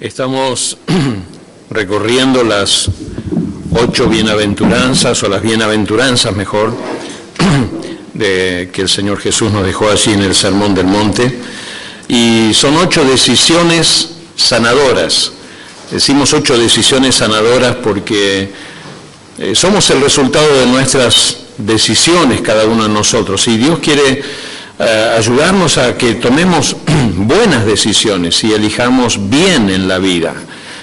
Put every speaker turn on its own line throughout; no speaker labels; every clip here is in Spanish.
Estamos recorriendo las 8 bienaventuranzas, o las bienaventuranzas mejor, que el Señor Jesús nos dejó allí en el Sermón del Monte. Y son 8 decisiones sanadoras. Decimos 8 decisiones sanadoras porque somos el resultado de nuestras decisiones, cada uno de nosotros. Y Dios quiere ayudarnos a que tomemos buenas decisiones y elijamos bien en la vida,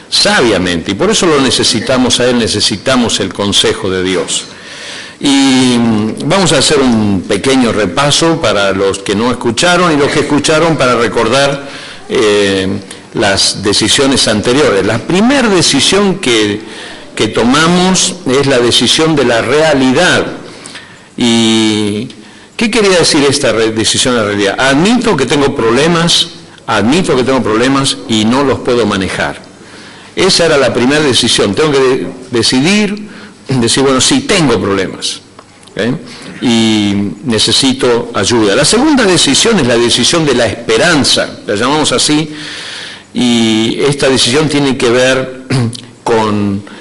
sabiamente. Y por eso lo necesitamos a Él, necesitamos el consejo de Dios. Y vamos a hacer un pequeño repaso para los que no escucharon y los que escucharon para recordar las decisiones anteriores. La primera decisión que tomamos es la decisión de la realidad. ¿Y qué quería decir esta decisión de la realidad? Admito que tengo problemas y no los puedo manejar. Esa era la primera decisión. Tengo que decir, bueno, sí, tengo problemas, y necesito ayuda. La segunda decisión es la decisión de la esperanza, la llamamos así, y esta decisión tiene que ver con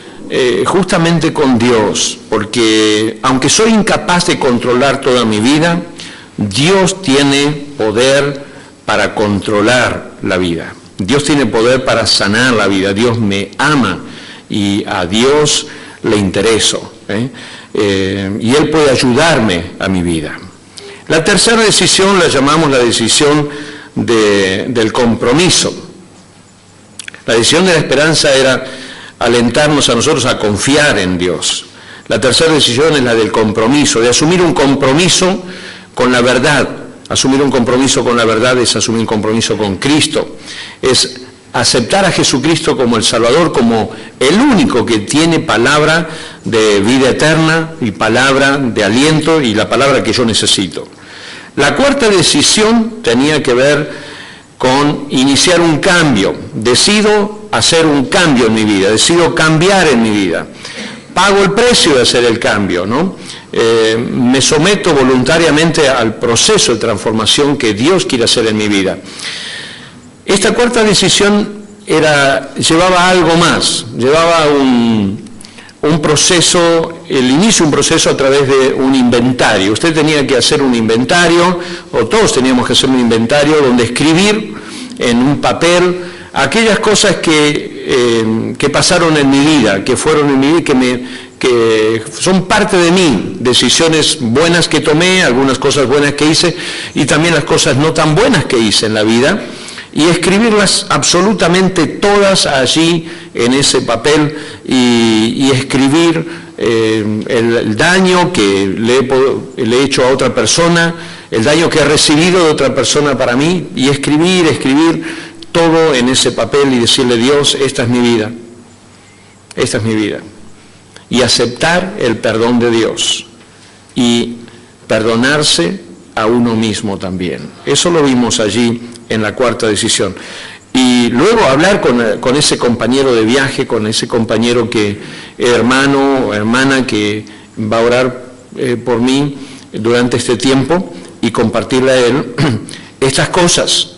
justamente con Dios, porque aunque soy incapaz de controlar toda mi vida, Dios tiene poder para controlar la vida. Dios tiene poder para sanar la vida. Dios me ama y a Dios le intereso, y Él puede ayudarme a mi vida. La tercera decisión la llamamos la decisión del compromiso. La decisión de la esperanza era alentarnos a nosotros a confiar en Dios. La tercera decisión es la del compromiso, de asumir un compromiso con la verdad. Asumir un compromiso con la verdad es asumir un compromiso con Cristo. Es aceptar a Jesucristo como el Salvador, como el único que tiene palabra de vida eterna y palabra de aliento y la palabra que yo necesito. La cuarta decisión tenía que ver con iniciar un cambio. Decido hacer un cambio en mi vida, decido cambiar en mi vida. Pago el precio de hacer el cambio, ¿no? Me someto voluntariamente al proceso de transformación que Dios quiere hacer en mi vida. Esta cuarta decisión llevaba algo más, llevaba un proceso, el inicio de un proceso a través de un inventario. Usted tenía que hacer un inventario, o todos teníamos que hacer un inventario, donde escribir en un papel aquellas cosas que pasaron en mi vida, que fueron en mi vida, que son parte de mí, decisiones buenas que tomé, algunas cosas buenas que hice, y también las cosas no tan buenas que hice en la vida, y escribirlas absolutamente todas allí en ese papel, y escribir el daño que le he hecho a otra persona, el daño que he recibido de otra persona para mí, y escribir todo en ese papel y decirle: Dios, esta es mi vida, y aceptar el perdón de Dios y perdonarse a uno mismo también. Eso lo vimos allí en la cuarta decisión. Y luego hablar con ese compañero de viaje, con ese compañero hermano o hermana que va a orar por mí durante este tiempo, y compartirle a él estas cosas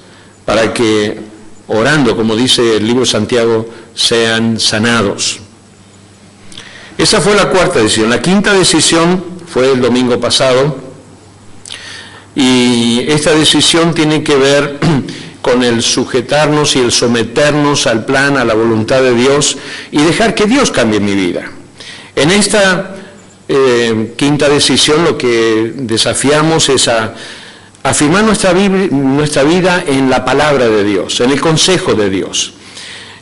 para que, orando, como dice el libro de Santiago, sean sanados. Esa fue la cuarta decisión. La quinta decisión fue el domingo pasado, y esta decisión tiene que ver con el sujetarnos y el someternos al plan, a la voluntad de Dios, y dejar que Dios cambie mi vida. En esta quinta decisión lo que desafiamos es a afirmar nuestra vida en la palabra de Dios, en el consejo de Dios.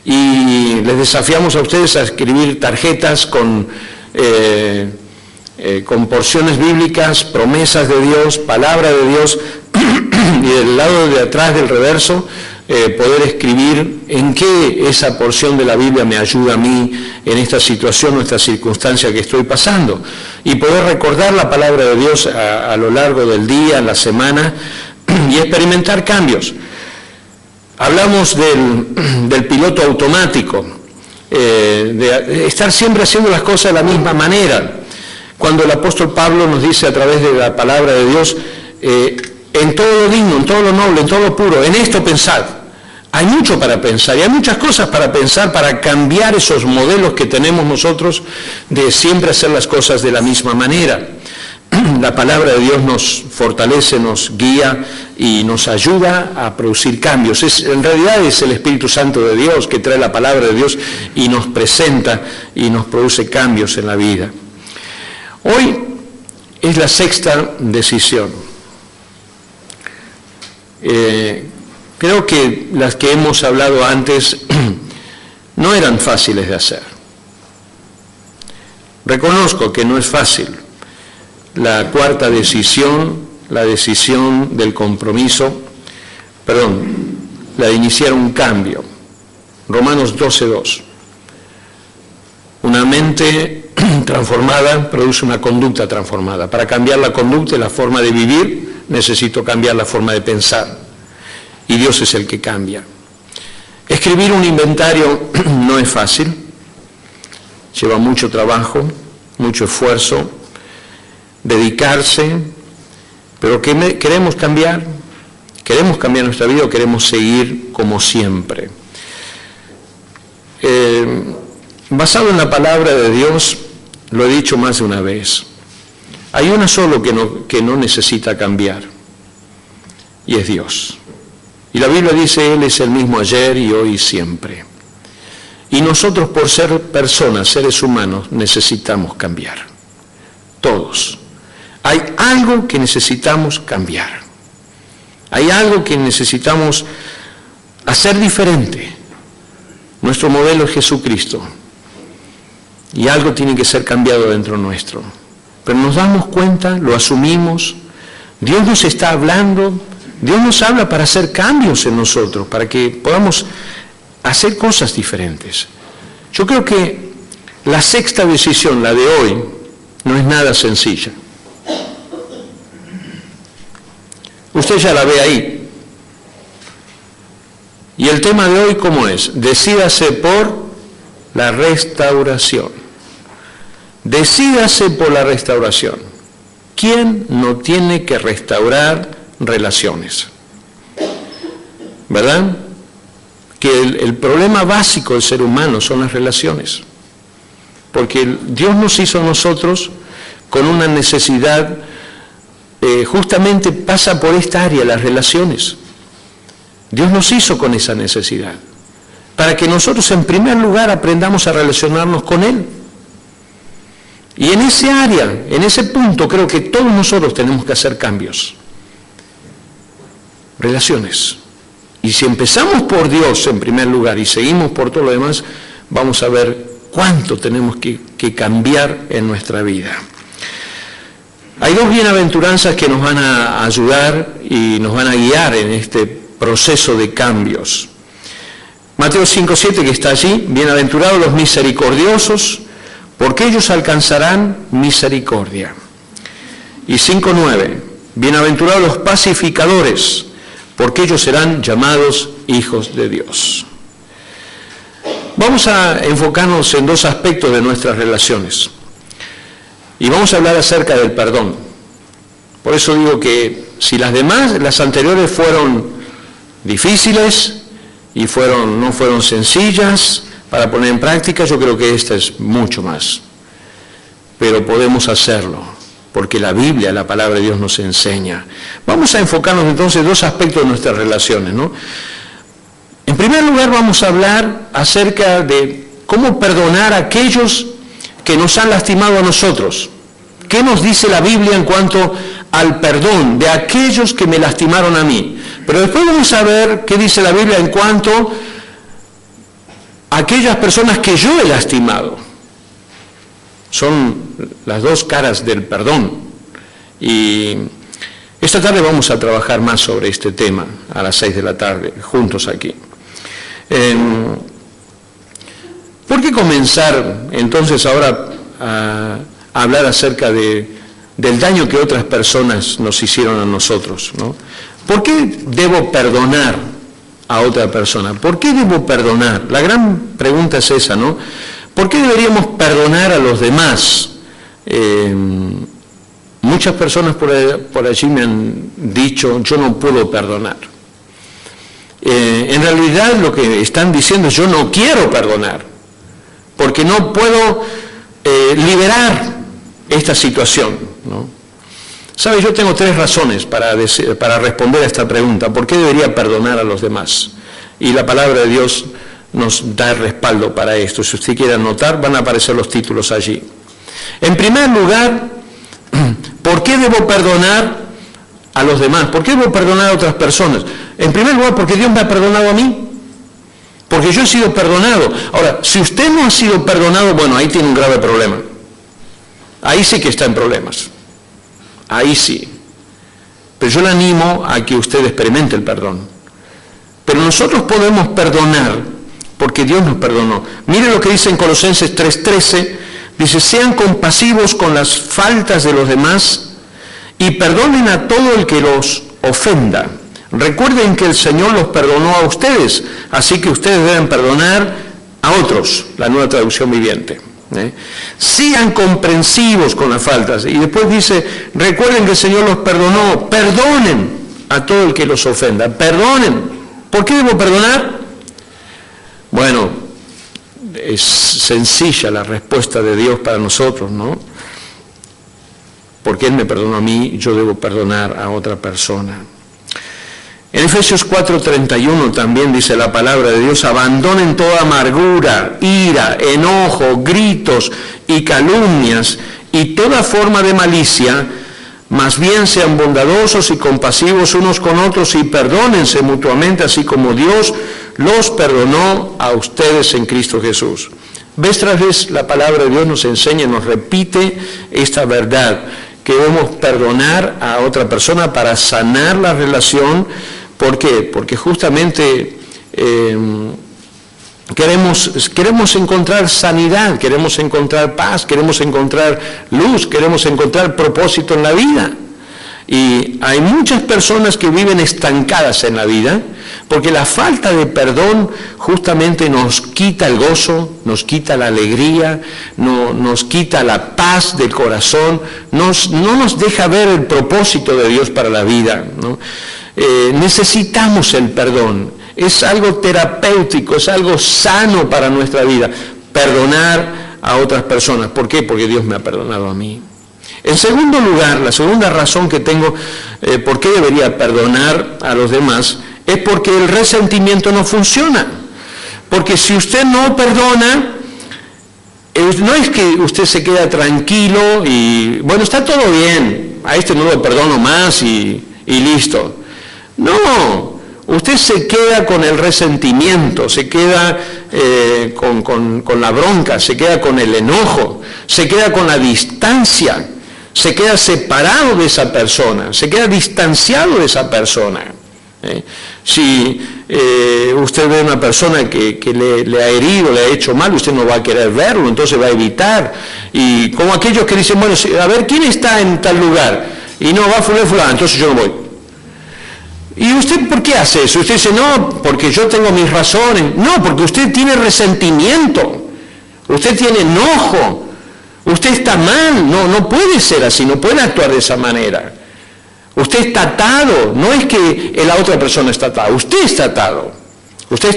Y les desafiamos a ustedes a escribir tarjetas con porciones bíblicas, promesas de Dios, palabra de Dios, y del lado de atrás del reverso poder escribir en qué esa porción de la Biblia me ayuda a mí en esta situación o esta circunstancia que estoy pasando, y poder recordar la palabra de Dios a lo largo del día, la semana, y experimentar cambios. Hablamos del piloto automático, de estar siempre haciendo las cosas de la misma manera. Cuando el apóstol Pablo nos dice a través de la palabra de Dios, en todo lo digno, en todo lo noble, en todo lo puro, en esto pensad. Hay mucho para pensar y hay muchas cosas para pensar para cambiar esos modelos que tenemos nosotros de siempre hacer las cosas de la misma manera. La palabra de Dios nos fortalece, nos guía y nos ayuda a producir cambios. En realidad es el Espíritu Santo de Dios que trae la palabra de Dios y nos presenta y nos produce cambios en la vida. Hoy es la sexta decisión. Creo que las que hemos hablado antes no eran fáciles de hacer. Reconozco que no es fácil. La cuarta decisión, la decisión del compromiso, la de iniciar un cambio. Romanos 12:2. Una mente transformada produce una conducta transformada. Para cambiar la conducta y la forma de vivir, necesito cambiar la forma de pensar. Y Dios es el que cambia. Escribir un inventario no es fácil. Lleva mucho trabajo, mucho esfuerzo, dedicarse, pero queremos cambiar nuestra vida o queremos seguir como siempre. Basado en la palabra de Dios, lo he dicho más de una vez, hay uno solo que no necesita cambiar, y es Dios. Y la Biblia dice, Él es el mismo ayer y hoy y siempre. Y nosotros, por ser personas, seres humanos, necesitamos cambiar. Todos. Hay algo que necesitamos cambiar. Hay algo que necesitamos hacer diferente. Nuestro modelo es Jesucristo. Y algo tiene que ser cambiado dentro nuestro. Pero nos damos cuenta, lo asumimos. Dios nos está hablando. Dios nos habla para hacer cambios en nosotros, para que podamos hacer cosas diferentes. Yo creo que la sexta decisión, la de hoy, no es nada sencilla. Usted ya la ve ahí. Y el tema de hoy, ¿cómo es? Decídase por la restauración. Decídase por la restauración. ¿Quién no tiene que restaurar relaciones? ¿Verdad? Que el problema básico del ser humano son las relaciones. Porque Dios nos hizo a nosotros con una necesidad, justamente pasa por esta área, las relaciones. Dios nos hizo con esa necesidad, para que nosotros en primer lugar aprendamos a relacionarnos con Él. Y en ese área, en ese punto, creo que todos nosotros tenemos que hacer cambios. Relaciones. Y si empezamos por Dios en primer lugar y seguimos por todo lo demás, vamos a ver cuánto tenemos que cambiar en nuestra vida. Hay dos bienaventuranzas que nos van a ayudar y nos van a guiar en este proceso de cambios. Mateo 5:7, que está allí: bienaventurados los misericordiosos, porque ellos alcanzarán misericordia. Y 5:9, bienaventurados los pacificadores, porque ellos serán llamados hijos de Dios. Vamos a enfocarnos en dos aspectos de nuestras relaciones. Y vamos a hablar acerca del perdón. Por eso digo que si las anteriores fueron difíciles y no fueron sencillas para poner en práctica, yo creo que esta es mucho más. Pero podemos hacerlo, porque la Biblia, la palabra de Dios nos enseña. Vamos a enfocarnos entonces en dos aspectos de nuestras relaciones, ¿no? En primer lugar, vamos a hablar acerca de cómo perdonar a aquellos que nos han lastimado a nosotros. ¿Qué nos dice la Biblia en cuanto al perdón de aquellos que me lastimaron a mí? Pero después vamos a ver qué dice la Biblia en cuanto a aquellas personas que yo he lastimado. Son las dos caras del perdón. Y esta tarde vamos a trabajar más sobre este tema a las 6 de la tarde, juntos aquí. ¿Por qué comenzar entonces ahora a hablar acerca del daño que otras personas nos hicieron a nosotros, ¿no? ¿Por qué debo perdonar a otra persona? ¿Por qué debo perdonar? La gran pregunta es esa, ¿no? ¿Por qué deberíamos perdonar a los demás? Muchas personas por allí me han dicho, yo no puedo perdonar. en realidad lo que están diciendo es: yo no quiero perdonar, porque no puedo liberar esta situación, ¿no? ¿Sabe? Yo tengo 3 razones para responder a esta pregunta: ¿por qué debería perdonar a los demás? Y la palabra de Dios nos da el respaldo para esto. Si usted quiere anotar, van a aparecer los títulos allí. En primer lugar, ¿por qué debo perdonar a los demás? ¿Por qué debo perdonar a otras personas? En primer lugar, porque Dios me ha perdonado a mí. Porque yo he sido perdonado. Ahora, si usted no ha sido perdonado, bueno, ahí tiene un grave problema. Ahí sí que está en problemas. Ahí sí. Pero yo le animo a que usted experimente el perdón. Pero nosotros podemos perdonar porque Dios nos perdonó. Mire lo que dice en Colosenses 3:13. Dice: sean compasivos con las faltas de los demás y perdonen a todo el que los ofenda. Recuerden que el Señor los perdonó a ustedes, así que ustedes deben perdonar a otros. La Nueva Traducción Viviente. Sean comprensivos con las faltas. Y después dice: recuerden que el Señor los perdonó. Perdonen a todo el que los ofenda. Perdonen. ¿Por qué debo perdonar? Bueno, es sencilla la respuesta de Dios para nosotros, ¿no? Porque Él me perdonó a mí, yo debo perdonar a otra persona. En Efesios 4:31 también dice la palabra de Dios: abandonen toda amargura, ira, enojo, gritos y calumnias y toda forma de malicia, más bien sean bondadosos y compasivos unos con otros y perdónense mutuamente, así como Dios los perdonó a ustedes en Cristo Jesús. Vez tras vez la palabra de Dios nos enseña, nos repite esta verdad, que debemos perdonar a otra persona para sanar la relación. ¿Por qué? Porque justamente queremos encontrar sanidad, queremos encontrar paz, queremos encontrar luz, queremos encontrar propósito en la vida. Y hay muchas personas que viven estancadas en la vida porque la falta de perdón justamente nos quita el gozo, nos quita la alegría, nos quita la paz del corazón, no nos deja ver el propósito de Dios para la vida, ¿no? Necesitamos el perdón. Es algo terapéutico, es algo sano para nuestra vida, perdonar a otras personas. ¿Por qué? Porque Dios me ha perdonado a mí. En segundo lugar, la segunda razón que tengo por qué debería perdonar a los demás es porque el resentimiento no funciona. Porque si usted no perdona, no es que usted se queda tranquilo y, bueno, está todo bien, a este no lo perdono más y listo. No. Usted se queda con el resentimiento, se queda con la bronca, se queda con el enojo, se queda con la distancia, se queda separado de esa persona, se queda distanciado de esa persona. Si usted ve a una persona que le ha herido, le ha hecho mal, usted no va a querer verlo, entonces va a evitar. Y como aquellos que dicen: bueno, a ver, ¿quién está en tal lugar? Y no, va fulano, entonces yo no voy. ¿Y usted por qué hace eso? Usted dice: no, porque yo tengo mis razones. No, porque usted tiene resentimiento, usted tiene enojo, usted está mal, no puede ser así, no puede actuar de esa manera. Usted está atado, no es que la otra persona está atada, usted está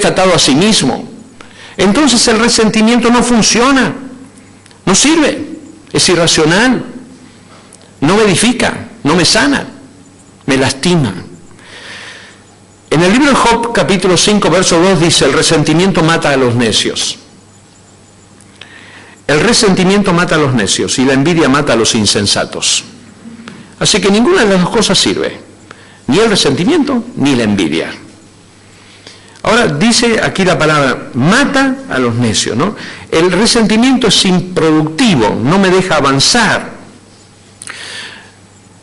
atado a sí mismo. Entonces el resentimiento no funciona, no sirve, es irracional, no me edifica, no me sana, me lastima. En el libro de Job, capítulo 5, verso 2, dice: el resentimiento mata a los necios. El resentimiento mata a los necios y la envidia mata a los insensatos. Así que ninguna de las dos cosas sirve, ni el resentimiento ni la envidia. Ahora dice aquí la palabra: mata a los necios, ¿no? El resentimiento es improductivo, no me deja avanzar.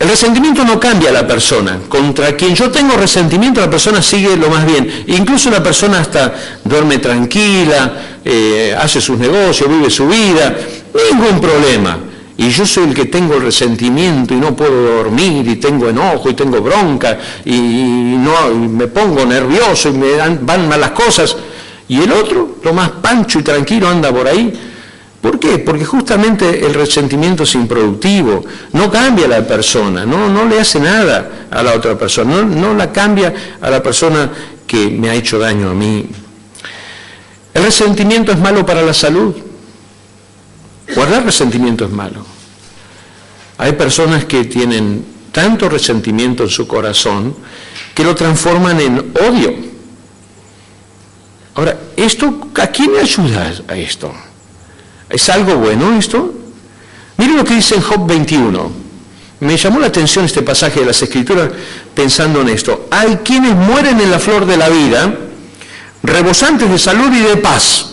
El resentimiento no cambia a la persona. Contra quien yo tengo resentimiento, la persona sigue lo más bien. Incluso la persona hasta duerme tranquila, hace sus negocios, vive su vida, ningún problema. Y yo soy el que tengo el resentimiento y no puedo dormir y tengo enojo y tengo bronca y me pongo nervioso y me van mal las cosas. Y el otro, lo más pancho y tranquilo, anda por ahí. ¿Por qué? Porque justamente el resentimiento es improductivo, no cambia a la persona, no le hace nada a la otra persona, no la cambia a la persona que me ha hecho daño a mí. El resentimiento es malo para la salud. Guardar resentimiento es malo. Hay personas que tienen tanto resentimiento en su corazón que lo transforman en odio. Ahora, ¿a quién me ayuda a esto? ¿Es algo bueno esto? Miren lo que dice en Job 21. Me llamó la atención este pasaje de las Escrituras pensando en esto. Hay quienes mueren en la flor de la vida, rebosantes de salud y de paz.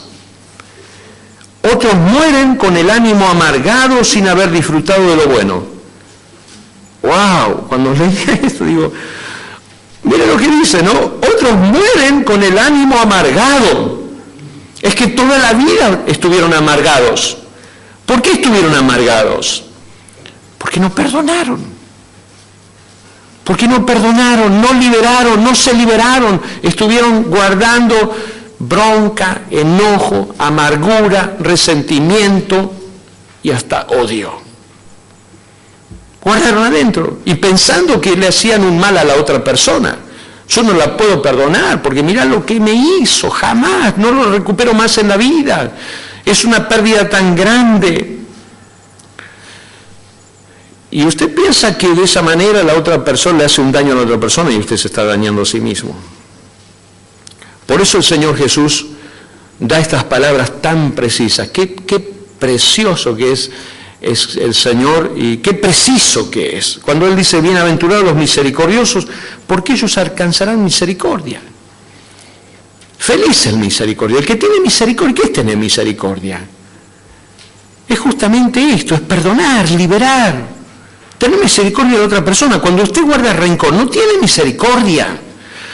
Otros mueren con el ánimo amargado sin haber disfrutado de lo bueno. ¡Wow! Cuando leía esto digo, mire lo que dice, ¿no? Otros mueren con el ánimo amargado. Es que toda la vida estuvieron amargados. ¿Por qué estuvieron amargados? Porque no perdonaron. Porque no perdonaron, no liberaron, no se liberaron. Estuvieron guardando bronca, enojo, amargura, resentimiento y hasta odio. Guardaron adentro y pensando que le hacían un mal a la otra persona. Yo no la puedo perdonar porque mira lo que me hizo, jamás, no lo recupero más en la vida. Es una pérdida tan grande. Y usted piensa que de esa manera la otra persona le hace un daño a la otra persona y usted se está dañando a sí mismo. Por eso el Señor Jesús da estas palabras tan precisas. Qué precioso que es el Señor y qué preciso que es. Cuando Él dice, bienaventurados los misericordiosos, porque ellos alcanzarán misericordia. Feliz el misericordia. El que tiene misericordia, ¿qué es tener misericordia? Es justamente esto, es perdonar, liberar. Tener misericordia de la otra persona. Cuando usted guarda rencor, no tiene misericordia.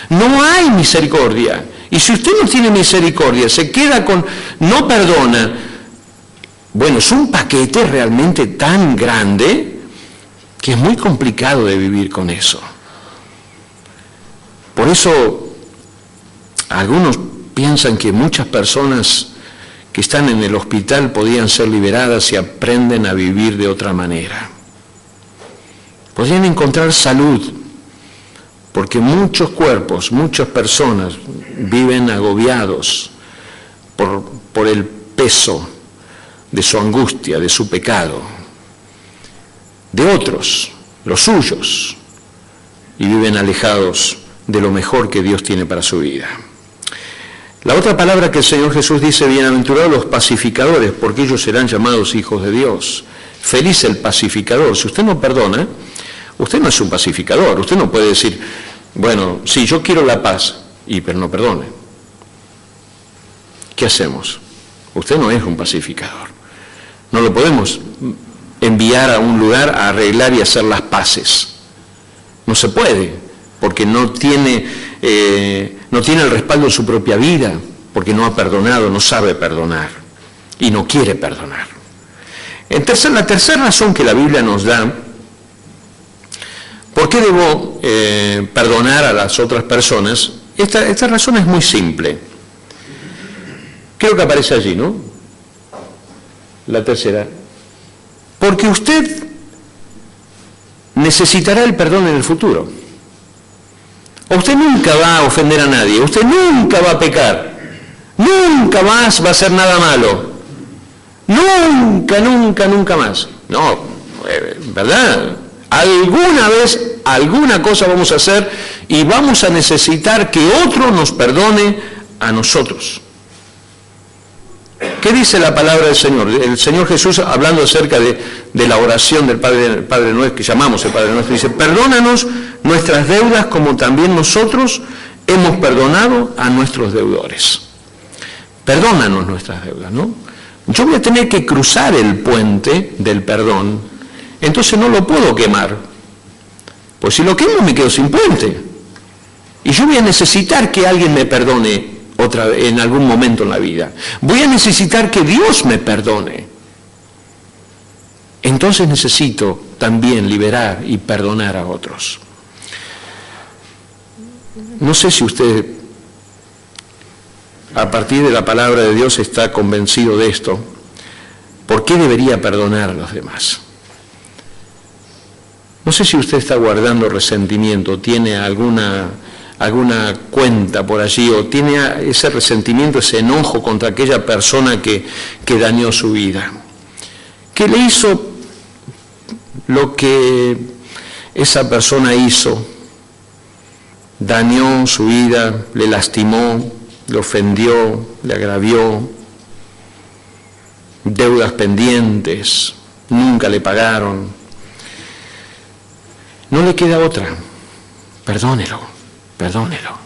No hay misericordia. Y si usted no tiene misericordia, se queda con, no perdona, bueno, es un paquete realmente tan grande que es muy complicado de vivir con eso. Por eso, algunos piensan que muchas personas que están en el hospital podían ser liberadas si aprenden a vivir de otra manera. Podrían encontrar salud, porque muchos cuerpos, muchas personas viven agobiados por el peso de su angustia, de su pecado, de otros, los suyos, y viven alejados de lo mejor que Dios tiene para su vida. La otra palabra que el Señor Jesús dice, bienaventurados los pacificadores, porque ellos serán llamados hijos de Dios. Feliz el pacificador. Si usted no perdona, usted no es un pacificador. Usted no puede decir, bueno, sí, yo quiero la paz, pero no perdone. ¿Qué hacemos? Usted no es un pacificador. No lo podemos enviar a un lugar a arreglar y hacer las paces. No se puede, porque no tiene el respaldo de su propia vida, porque no ha perdonado, no sabe perdonar y no quiere perdonar. La tercera razón que la Biblia nos da, ¿por qué debo perdonar a las otras personas? Esta razón es muy simple. Creo que aparece allí, ¿no? La tercera. Porque usted necesitará el perdón en el futuro. Usted nunca va a ofender a nadie, usted nunca va a pecar, nunca más va a hacer nada malo. Nunca, nunca, nunca más. No, ¿verdad? Alguna vez, alguna cosa vamos a hacer y vamos a necesitar que otro nos perdone a nosotros. ¿Qué dice la palabra del Señor? El Señor Jesús, hablando acerca de la oración del Padre Nuestro, que llamamos el Padre Nuestro, dice, perdónanos nuestras deudas como también nosotros hemos perdonado a nuestros deudores. Perdónanos nuestras deudas, ¿no? Yo voy a tener que cruzar el puente del perdón, entonces no lo puedo quemar. Pues si lo quemo me quedo sin puente. Y yo voy a necesitar que alguien me perdone otra vez, en algún momento en la vida. Voy a necesitar que Dios me perdone. Entonces necesito también liberar y perdonar a otros. No sé si usted, a partir de la palabra de Dios, está convencido de esto. ¿Por qué debería perdonar a los demás? No sé si usted está guardando resentimiento, tiene algún alguna cuenta por allí, o tiene ese resentimiento, ese enojo contra aquella persona que dañó su vida, que le hizo lo que esa persona hizo, dañó su vida, le lastimó, le ofendió, le agravió, deudas pendientes, nunca le pagaron. No le queda otra, perdónelo, perdónelo,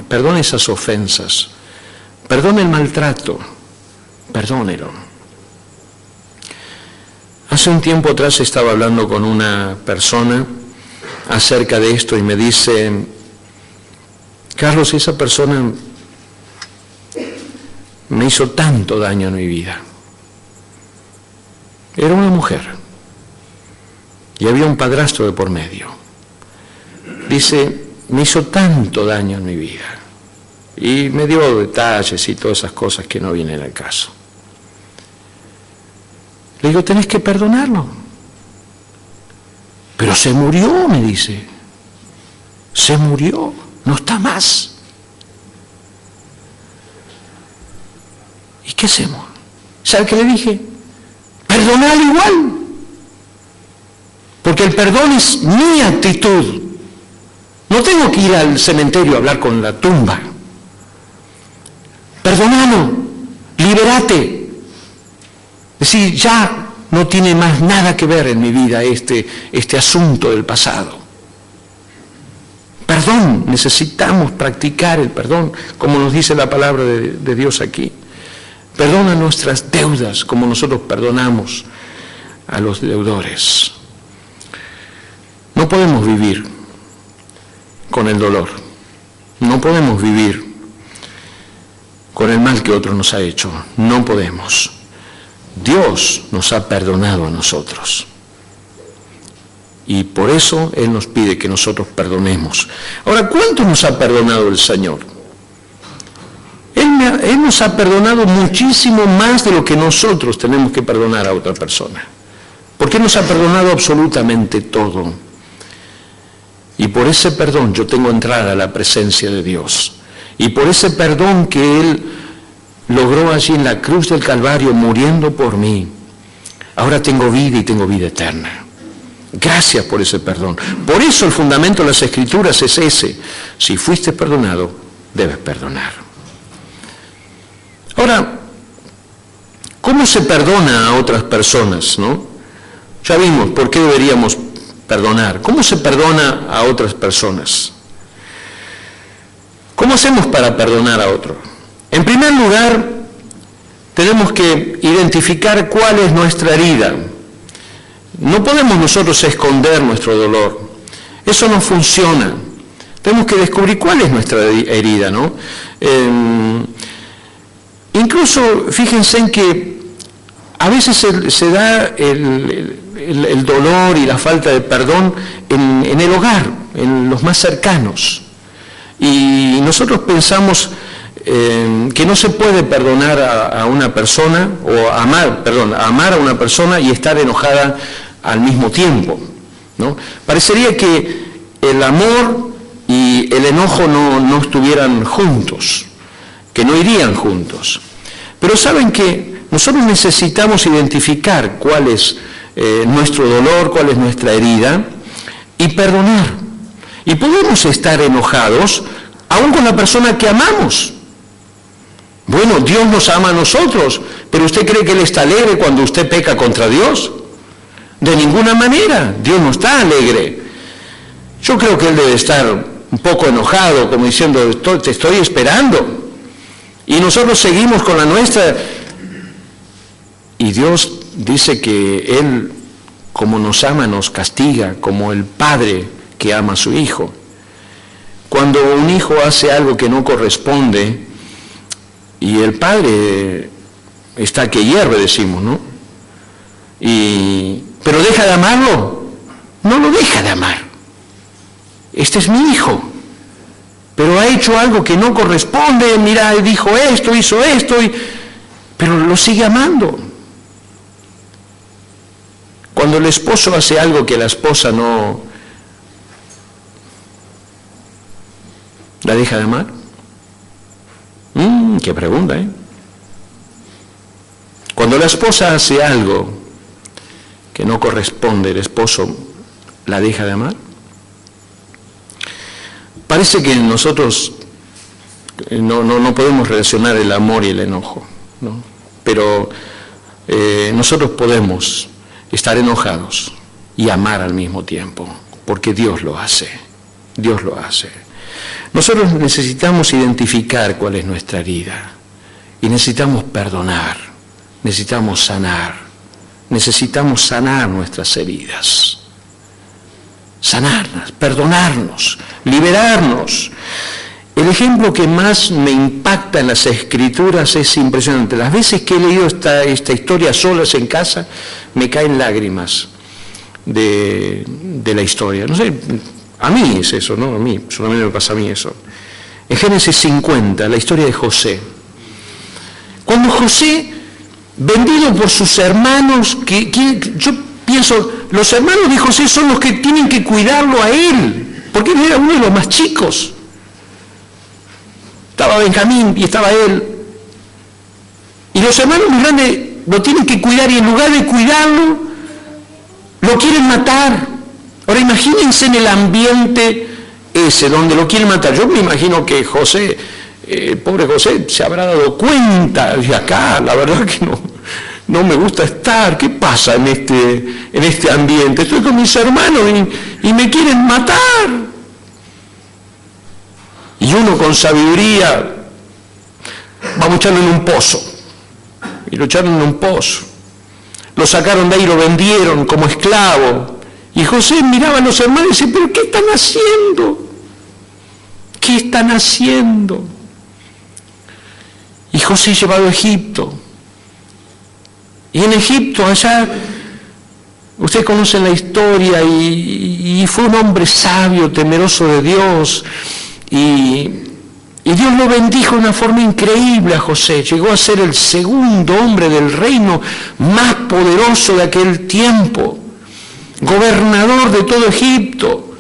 perdone esas ofensas, perdone el maltrato, perdónelo. Hace un tiempo atrás estaba hablando con una persona acerca de esto y me dice: Carlos, esa persona me hizo tanto daño en mi vida. Era una mujer y había un padrastro de por medio. Dice, me hizo tanto daño en mi vida, y me dio detalles y todas esas cosas que no vienen al caso. Le digo, tenés que perdonarlo. Pero se murió, me dice. Se murió, no está más. ¿Y qué hacemos? ¿Sabe qué le dije? Perdonalo igual. Porque el perdón es mi actitud. No tengo que ir al cementerio a hablar con la tumba. Perdonalo, libérate. Es decir, ya no tiene más nada que ver en mi vida este asunto del pasado. Perdón, necesitamos practicar el perdón, como nos dice la palabra de Dios aquí. Perdona nuestras deudas, como nosotros perdonamos a los deudores. No podemos vivir con el dolor. No podemos vivir con el mal que otro nos ha hecho. No podemos. Dios nos ha perdonado a nosotros. Y por eso Él nos pide que nosotros perdonemos. Ahora, ¿cuánto nos ha perdonado el Señor? Él nos ha perdonado muchísimo más de lo que nosotros tenemos que perdonar a otra persona. Porque Él nos ha perdonado absolutamente todo. Y por ese perdón yo tengo entrada a la presencia de Dios. Y por ese perdón que Él logró allí en la cruz del Calvario, muriendo por mí, ahora tengo vida y tengo vida eterna. Gracias por ese perdón. Por eso el fundamento de las Escrituras es ese. Si fuiste perdonado, debes perdonar. Ahora, ¿cómo se perdona a otras personas, no? Ya vimos por qué deberíamos perdonar. ¿Cómo se perdona a otras personas? ¿Cómo hacemos para perdonar a otro? En primer lugar, tenemos que identificar cuál es nuestra herida. No podemos nosotros esconder nuestro dolor. Eso no funciona. Tenemos que descubrir cuál es nuestra herida, ¿no? Incluso, fíjense en que a veces se da el dolor y la falta de perdón en el hogar, en los más cercanos. Y nosotros pensamos que no se puede perdonar a una persona, o amar a una persona y estar enojada al mismo tiempo, ¿no? Parecería que el amor y el enojo no estuvieran juntos, que no irían juntos. Pero saben que nosotros necesitamos identificar cuál es nuestro dolor, cuál es nuestra herida, y perdonar. Y podemos estar enojados aún con la persona que amamos. Bueno, Dios nos ama a nosotros, pero ¿usted cree que Él está alegre cuando usted peca contra Dios? De ninguna manera, Dios no está alegre. Yo creo que Él debe estar un poco enojado, como diciendo, te estoy esperando. Y nosotros seguimos con la nuestra. Y Dios dice que Él, como nos ama, nos castiga, como el padre que ama a su hijo. Cuando un hijo hace algo que no corresponde, y el padre está que hierve, decimos, ¿no? ¿Pero deja de amarlo? No lo deja de amar. Este es mi hijo, pero ha hecho algo que no corresponde, mira, dijo esto, hizo esto, pero lo sigue amando. Cuando el esposo hace algo que la esposa no ¿La deja de amar? Qué pregunta, ¿eh? Cuando la esposa hace algo que no corresponde, ¿el esposo la deja de amar? Parece que nosotros no podemos relacionar el amor y el enojo, ¿no? Pero nosotros podemos estar enojados y amar al mismo tiempo, porque Dios lo hace. Dios lo hace. Nosotros necesitamos identificar cuál es nuestra herida y necesitamos perdonar, necesitamos sanar nuestras heridas, sanarlas, perdonarnos, liberarnos. El ejemplo que más me impacta en las Escrituras es impresionante. Las veces que he leído esta historia solas en casa, me caen lágrimas de la historia. No sé, a mí es eso, ¿no? A mí, solamente me pasa a mí eso. En Génesis 50, la historia de José. Cuando José, vendido por sus hermanos, yo pienso, los hermanos de José son los que tienen que cuidarlo a él, porque él era uno de los más chicos. Estaba Benjamín y estaba él. Y los hermanos más grandes lo tienen que cuidar y en lugar de cuidarlo, lo quieren matar. Ahora imagínense en el ambiente ese, donde lo quieren matar. Yo me imagino que José, pobre José, se habrá dado cuenta, y acá la verdad que no me gusta estar. ¿Qué pasa en este ambiente? Estoy con mis hermanos y me quieren matar. Y uno con sabiduría va a echarlo en un pozo. Y lo echaron en un pozo. Lo sacaron de ahí, lo vendieron como esclavo. Y José miraba a los hermanos y decía, ¿pero qué están haciendo? ¿Qué están haciendo? Y José llevado a Egipto. Y en Egipto, allá, ustedes conocen la historia, y fue un hombre sabio, temeroso de Dios. Y Dios lo bendijo de una forma increíble a José. Llegó a ser el segundo hombre del reino más poderoso de aquel tiempo, gobernador de todo Egipto.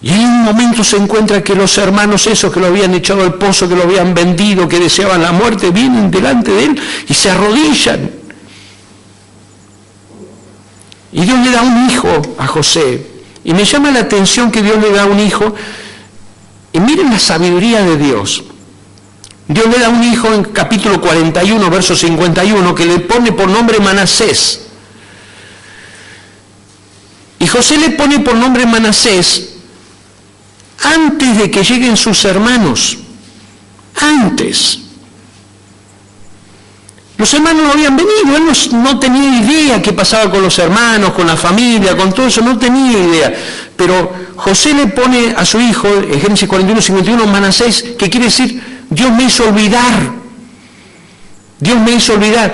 Y en un momento se encuentra que los hermanos esos que lo habían echado al pozo, que lo habían vendido, que deseaban la muerte, vienen delante de él y se arrodillan. Y Dios le da un hijo a José. Y me llama la atención que Dios le da un hijo. Y miren la sabiduría de Dios. Dios le da un hijo en capítulo 41, verso 51, que le pone por nombre Manasés. Y José le pone por nombre Manasés antes de que lleguen sus hermanos. Antes. Los hermanos no habían venido, él no tenía idea qué pasaba con los hermanos, con la familia, con todo eso, no tenía idea. Pero José le pone a su hijo, en Génesis 41, 51, Manasés, que quiere decir, Dios me hizo olvidar. Dios me hizo olvidar.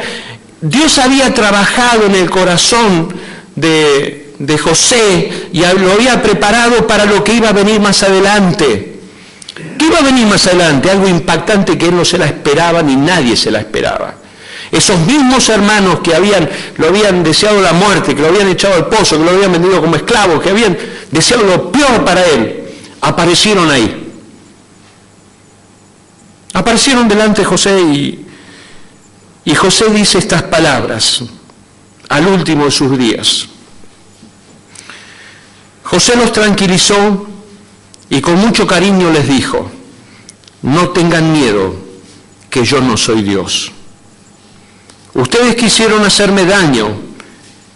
Dios había trabajado en el corazón de José y lo había preparado para lo que iba a venir más adelante. ¿Qué iba a venir más adelante? Algo impactante que él no se la esperaba ni nadie se la esperaba. Esos mismos hermanos que lo habían deseado la muerte, que lo habían echado al pozo, que lo habían vendido como esclavo, que habían deseado lo peor para él, aparecieron ahí. Aparecieron delante de José y José dice estas palabras al último de sus días. José los tranquilizó y con mucho cariño les dijo, no tengan miedo, que yo no soy Dios. Ustedes quisieron hacerme daño,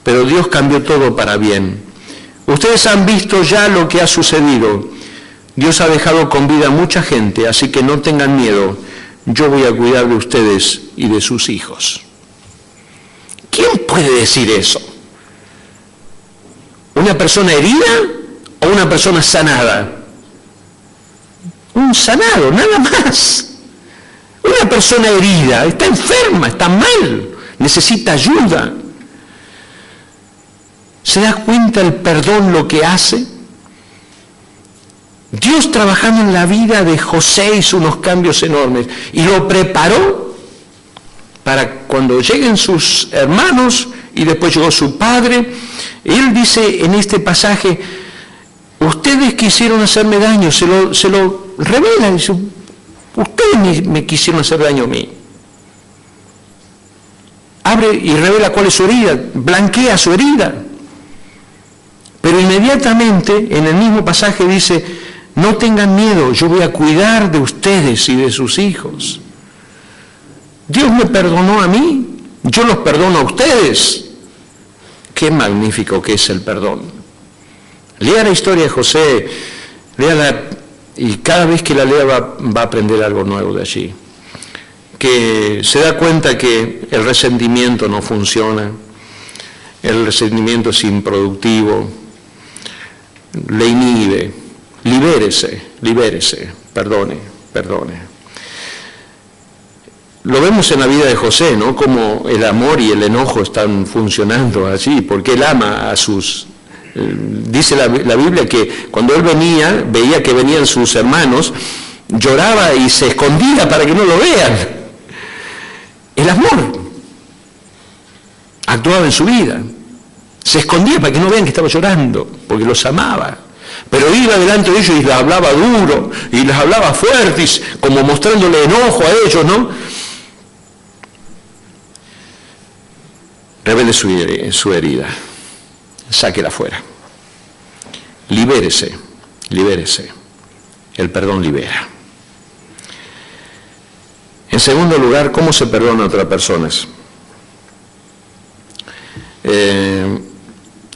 pero Dios cambió todo para bien. Ustedes han visto ya lo que ha sucedido. Dios ha dejado con vida a mucha gente, así que no tengan miedo. Yo voy a cuidar de ustedes y de sus hijos. ¿Quién puede decir eso? ¿Una persona herida o una persona sanada? Un sanado, nada más. Una persona herida, está enferma, está mal, necesita ayuda. ¿Se da cuenta el perdón lo que hace? Dios trabajando en la vida de José hizo unos cambios enormes y lo preparó para cuando lleguen sus hermanos y después llegó su padre. Él dice en este pasaje, ustedes quisieron hacerme daño, se lo revela, dice, ustedes me quisieron hacer daño a mí. Abre y revela cuál es su herida, blanquea su herida. Pero inmediatamente, en el mismo pasaje dice, no tengan miedo, yo voy a cuidar de ustedes y de sus hijos. Dios me perdonó a mí, yo los perdono a ustedes. Qué magnífico que es el perdón. Lea la historia de José, léala, y cada vez que la lea va a aprender algo nuevo de allí. Que se da cuenta que el resentimiento no funciona, el resentimiento es improductivo, le inhibe, libérese, perdone. Lo vemos en la vida de José, ¿no? Como el amor y el enojo están funcionando allí, porque él ama a sus... dice la Biblia que cuando él veía que venían sus hermanos, lloraba y se escondía para que no lo vean. El amor actuaba en su vida. Se escondía para que no vean que estaba llorando, porque los amaba. Pero iba delante de ellos y les hablaba duro, y les hablaba fuerte, como mostrándole enojo a ellos, ¿no? Revele su herida, sáquela fuera. Libérese. El perdón libera. En segundo lugar, ¿cómo se perdona a otras personas?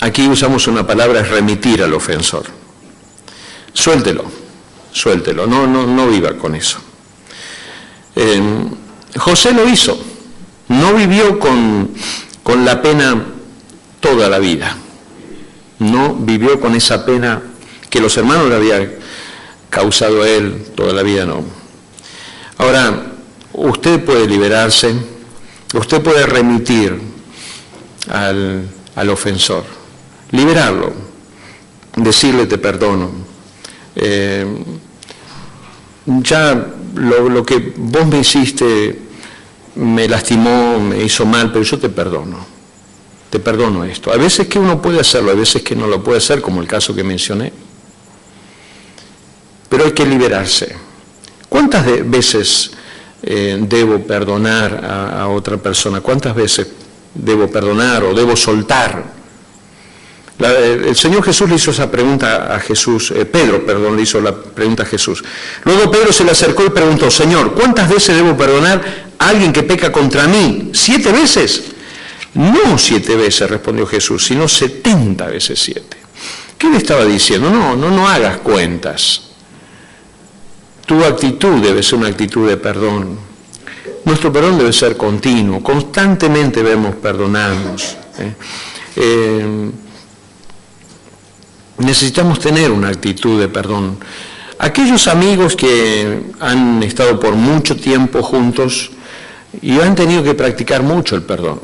Aquí usamos una palabra, es remitir al ofensor. Suéltelo, no viva con eso. José lo hizo, no vivió con la pena toda la vida, no vivió con esa pena que los hermanos le habían causado a él toda la vida, no. Ahora, usted puede liberarse, usted puede remitir al ofensor, liberarlo, decirle te perdono. Ya lo que vos me hiciste me lastimó, me hizo mal, pero yo te perdono esto. A veces que uno puede hacerlo, a veces que no lo puede hacer, como el caso que mencioné. Pero hay que liberarse. ¿Cuántas veces debo perdonar a otra persona? ¿Cuántas veces debo perdonar o debo soltar? El Señor Jesús le hizo esa pregunta a Jesús, Pedro le hizo la pregunta a Jesús. Luego Pedro se le acercó y preguntó, Señor, ¿cuántas veces debo perdonar a alguien que peca contra mí? ¿7 veces? No 7 veces, respondió Jesús, sino 70 veces 7. ¿Qué le estaba diciendo? No hagas cuentas. Tu actitud debe ser una actitud de perdón. Nuestro perdón debe ser continuo, constantemente debemos perdonarnos. Necesitamos tener una actitud de perdón. Aquellos amigos que han estado por mucho tiempo juntos y han tenido que practicar mucho el perdón.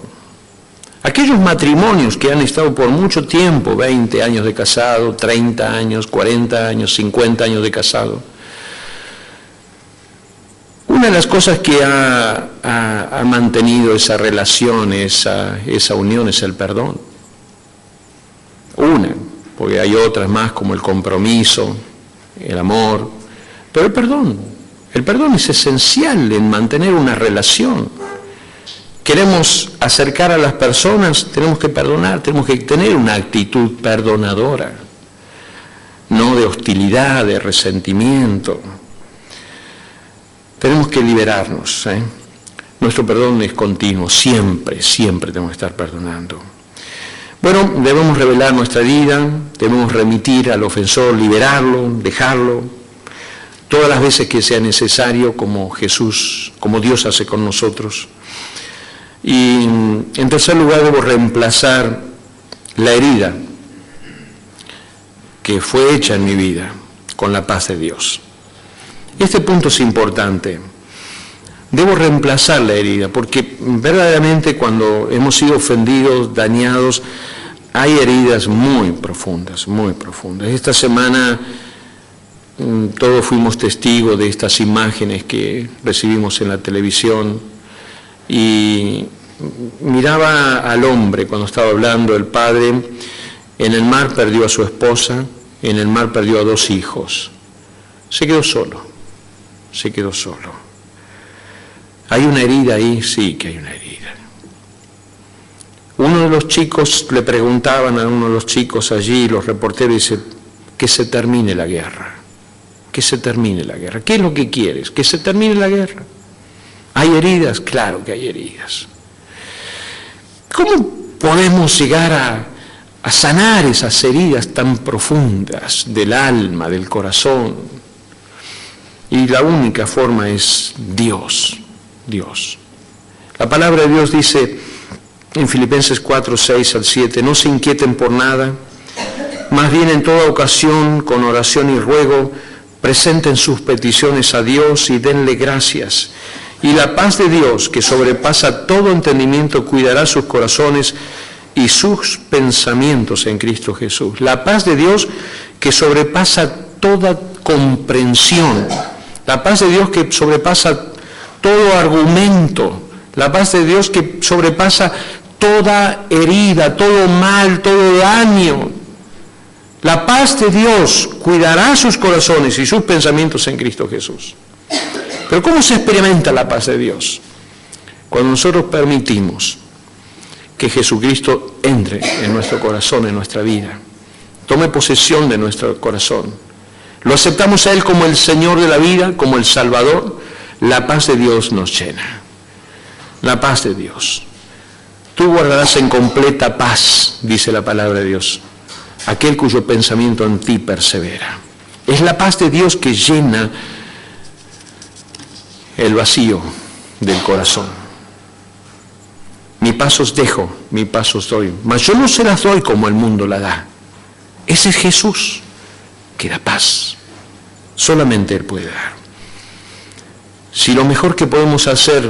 Aquellos matrimonios que han estado por mucho tiempo, 20 años de casado, 30 años, 40 años, 50 años de casado. Una de las cosas que ha mantenido esa relación, esa unión, es el perdón. Porque hay otras más como el compromiso, el amor, pero el perdón es esencial en mantener una relación. Queremos acercar a las personas, tenemos que perdonar, tenemos que tener una actitud perdonadora, no de hostilidad, de resentimiento. Tenemos que liberarnos. Nuestro perdón es continuo, siempre tenemos que estar perdonando. Bueno, debemos revelar nuestra herida, debemos remitir al ofensor, liberarlo, dejarlo, todas las veces que sea necesario, como Jesús, como Dios hace con nosotros. Y en tercer lugar, debo reemplazar la herida que fue hecha en mi vida con la paz de Dios. Este punto es importante. Debo reemplazar la herida, porque verdaderamente cuando hemos sido ofendidos, dañados, hay heridas muy profundas, muy profundas. Esta semana todos fuimos testigos de estas imágenes que recibimos en la televisión y miraba al hombre cuando estaba hablando, el padre, en el mar perdió a su esposa, en el mar perdió a 2 hijos. Se quedó solo, se quedó solo. ¿Hay una herida ahí? Sí que hay una herida. Uno de los chicos, le preguntaban a uno de los chicos allí, los reporteros, dice, que se termine la guerra, que se termine la guerra. ¿Qué es lo que quieres? Que se termine la guerra. ¿Hay heridas? Claro que hay heridas. ¿Cómo podemos llegar a sanar esas heridas tan profundas del alma, del corazón? Y la única forma es Dios, Dios. La palabra de Dios dice en Filipenses 4, 6 al 7, no se inquieten por nada, más bien en toda ocasión, con oración y ruego, presenten sus peticiones a Dios y denle gracias. Y la paz de Dios, que sobrepasa todo entendimiento, cuidará sus corazones y sus pensamientos en Cristo Jesús. La paz de Dios que sobrepasa toda comprensión. La paz de Dios que sobrepasa todo argumento. La paz de Dios que sobrepasa toda herida, todo mal, todo daño. La paz de Dios cuidará sus corazones y sus pensamientos en Cristo Jesús. Pero ¿cómo se experimenta la paz de Dios? Cuando nosotros permitimos que Jesucristo entre en nuestro corazón, en nuestra vida, tome posesión de nuestro corazón. Lo aceptamos a Él como el Señor de la vida, como el Salvador. La paz de Dios nos llena. La paz de Dios. Tú guardarás en completa paz, dice la palabra de Dios, aquel cuyo pensamiento en ti persevera. Es la paz de Dios que llena el vacío del corazón. Mi paz os dejo, mi paz os doy, mas yo no se las doy como el mundo la da. Ese es Jesús que da paz. Solamente Él puede dar. Si lo mejor que podemos hacer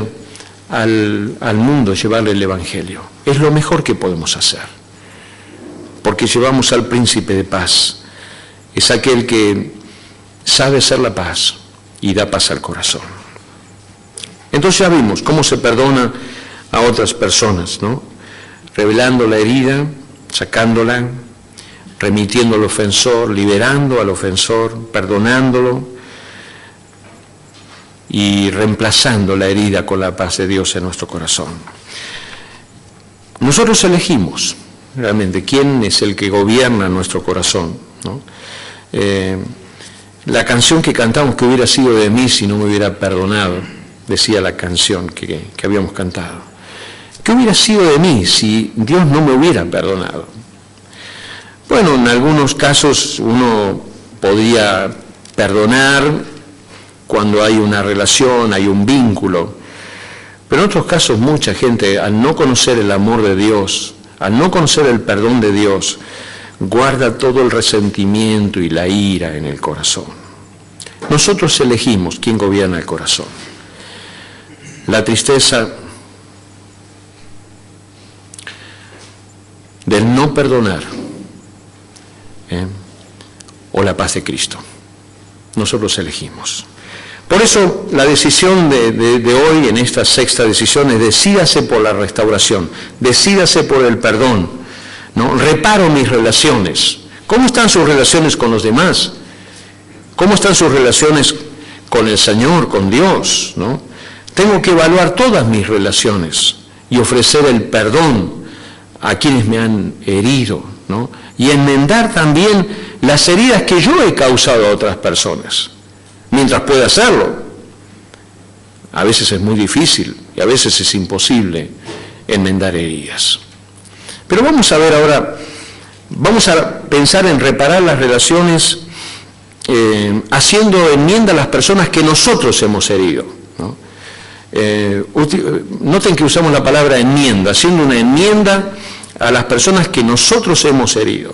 al mundo es llevarle el Evangelio, es lo mejor que podemos hacer, porque llevamos al príncipe de paz. Es aquel que sabe hacer la paz y da paz al corazón. Entonces ya vimos cómo se perdona a otras personas, ¿no? Revelando la herida, sacándola, remitiendo al ofensor, liberando al ofensor, perdonándolo y reemplazando la herida con la paz de Dios en nuestro corazón. Nosotros elegimos realmente quién es el que gobierna nuestro corazón, ¿no? La canción que cantamos, que hubiera sido de mí si no me hubiera perdonado, decía la canción que habíamos cantado. ¿Qué hubiera sido de mí si Dios no me hubiera perdonado? Bueno, en algunos casos uno podría perdonar cuando hay una relación, hay un vínculo, pero en otros casos mucha gente, al no conocer el amor de Dios, al no conocer el perdón de Dios, guarda todo el resentimiento y la ira en el corazón. Nosotros elegimos quién gobierna el corazón. La tristeza del no perdonar, o la paz de Cristo. Nosotros elegimos. Por eso la decisión de hoy, en esta sexta decisión, es decídase por la restauración, decídase por el perdón, ¿no? Reparo mis relaciones. ¿Cómo están sus relaciones con los demás? ¿Cómo están sus relaciones con el Señor, con Dios, ¿no? Tengo que evaluar todas mis relaciones y ofrecer el perdón a quienes me han herido, ¿no? Y enmendar también las heridas que yo he causado a otras personas, mientras pueda hacerlo. A veces es muy difícil y a veces es imposible enmendar heridas. Pero vamos a ver ahora, vamos a pensar en reparar las relaciones haciendo enmienda a las personas que nosotros hemos herido, ¿no? Noten que usamos la palabra enmienda, haciendo una enmienda a las personas que nosotros hemos herido.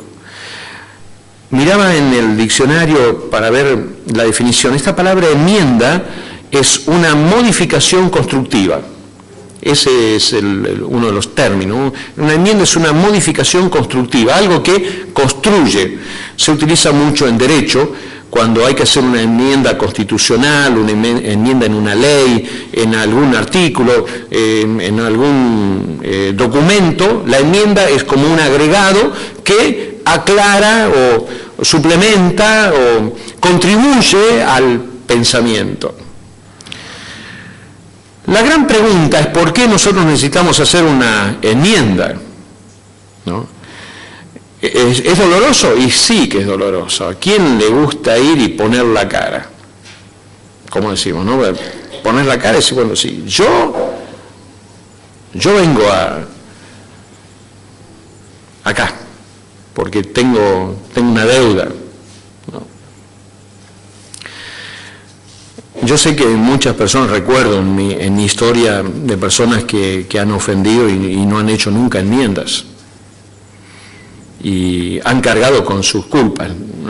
Miraba en el diccionario para ver la definición. Esta palabra enmienda es una modificación constructiva. Ese es uno de los términos. Una enmienda es una modificación constructiva, algo que construye. Se utiliza mucho en derecho cuando hay que hacer una enmienda constitucional, una enmienda en una ley, en algún artículo, en algún documento. La enmienda es como un agregado que aclara suplementa o contribuye al pensamiento. La gran pregunta es por qué nosotros necesitamos hacer una enmienda, ¿no? ¿Es doloroso? Y sí que es doloroso. ¿A quién le gusta ir y poner la cara? ¿Cómo decimos, no? Poner la cara y decir, bueno, sí, yo vengo acá, porque tengo una deuda, ¿no? Yo sé que muchas personas, recuerdo en mi historia de personas que han ofendido y no han hecho nunca enmiendas. Y han cargado con sus culpas.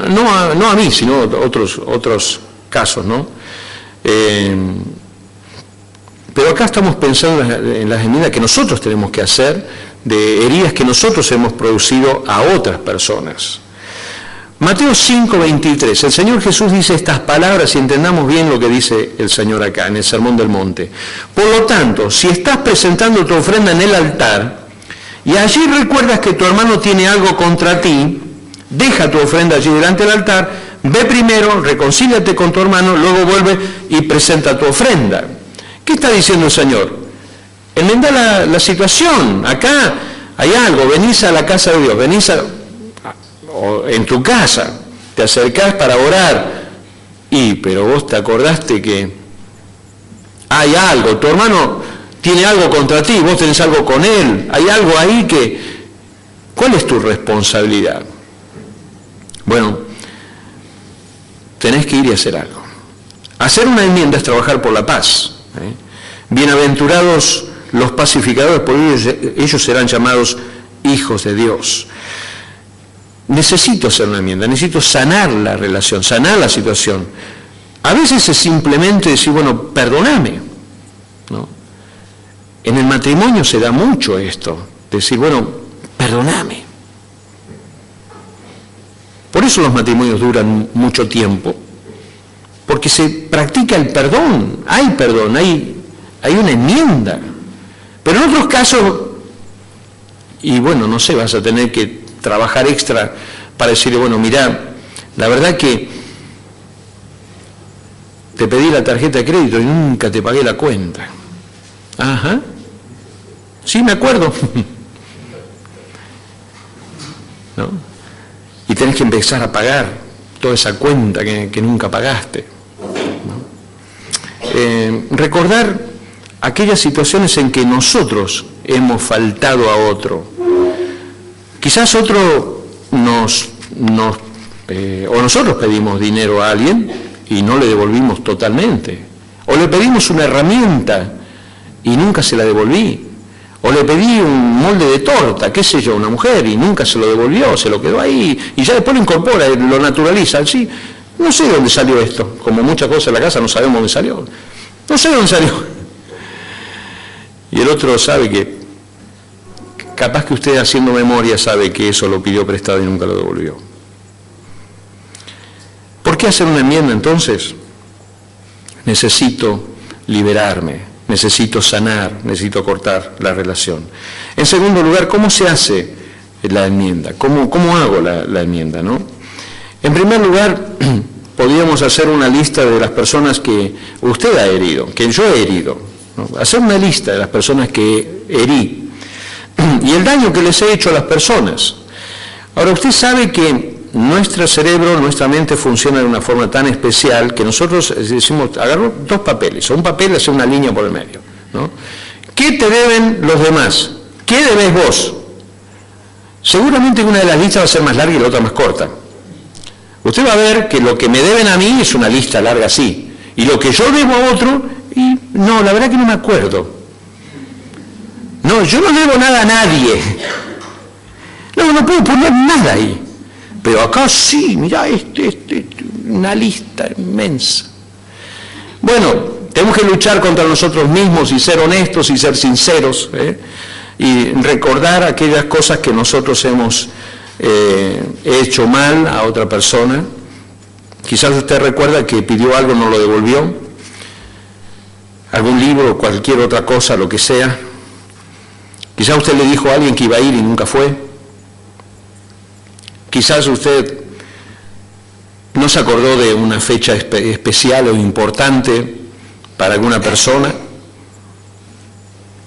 No a mí, sino otros casos, ¿no? Pero acá estamos pensando en las enmiendas que nosotros tenemos que hacer de heridas que nosotros hemos producido a otras personas. Mateo 5:23, el Señor Jesús dice estas palabras y entendamos bien lo que dice el Señor acá en el Sermón del Monte. Por lo tanto, si estás presentando tu ofrenda en el altar y allí recuerdas que tu hermano tiene algo contra ti, deja tu ofrenda allí delante del altar, ve primero, reconcíliate con tu hermano, luego vuelve y presenta tu ofrenda. ¿Qué está diciendo el Señor? Enmenda la situación. Acá hay algo, venís a la casa de Dios, o en tu casa, te acercás para orar, pero vos te acordaste que hay algo, tu hermano tiene algo contra ti, vos tenés algo con él, hay algo ahí ¿cuál es tu responsabilidad? Bueno, tenés que ir y hacer algo. Hacer una enmienda es trabajar por la paz. Bienaventurados los pacificadores, porque ellos serán llamados hijos de Dios. Necesito hacer una enmienda, necesito sanar la relación, sanar la situación. A veces es simplemente decir, bueno, perdóname, ¿no? En el matrimonio se da mucho esto, decir, bueno, perdóname. Por eso los matrimonios duran mucho tiempo, porque se practica el perdón, hay una enmienda. Pero en otros casos, y bueno, no sé, vas a tener que trabajar extra para decirle, bueno, mirá, la verdad que te pedí la tarjeta de crédito y nunca te pagué la cuenta. Ajá. Sí, me acuerdo. ¿No? Y tenés que empezar a pagar toda esa cuenta que nunca pagaste, ¿no? Recordar aquellas situaciones en que nosotros hemos faltado a otro. Quizás otro o nosotros pedimos dinero a alguien y no le devolvimos totalmente. O le pedimos una herramienta y nunca se la devolví. O le pedí un molde de torta, qué sé yo, a una mujer y nunca se lo devolvió, se lo quedó ahí y ya después lo incorpora, lo naturaliza. Sí, no sé de dónde salió esto. Como muchas cosas en la casa no sabemos dónde salió. No sé de dónde salió. Y el otro sabe que, capaz que usted haciendo memoria sabe que eso lo pidió prestado y nunca lo devolvió. ¿Por qué hacer una enmienda entonces? Necesito liberarme, necesito sanar, necesito cortar la relación. En segundo lugar, ¿cómo se hace la enmienda? ¿Cómo hago la enmienda, no? En primer lugar, podríamos hacer una lista de las personas que usted ha herido, que yo he herido, ¿no? Hacer una lista de las personas que herí y el daño que les he hecho a las personas. Ahora, usted sabe que nuestro cerebro, nuestra mente funciona de una forma tan especial que nosotros decimos, agarro dos papeles, o un papel, hace una línea por el medio, ¿no? ¿Qué te deben los demás? ¿Qué debes vos? Seguramente una de las listas va a ser más larga y la otra más corta. Usted va a ver que lo que me deben a mí es una lista larga así, y lo que yo debo a otro, y no, la verdad que no me acuerdo. No, yo no debo nada a nadie. No puedo poner nada ahí. Pero acá sí, mirá, una lista inmensa. Bueno, tenemos que luchar contra nosotros mismos y ser honestos y ser sinceros, y recordar aquellas cosas que nosotros hemos hecho mal a otra persona. Quizás usted recuerda que pidió algo, no lo devolvió, algún libro, cualquier otra cosa, lo que sea. Quizás usted le dijo a alguien que iba a ir y nunca fue. Quizás usted ¿No se acordó de una fecha especial o importante para alguna persona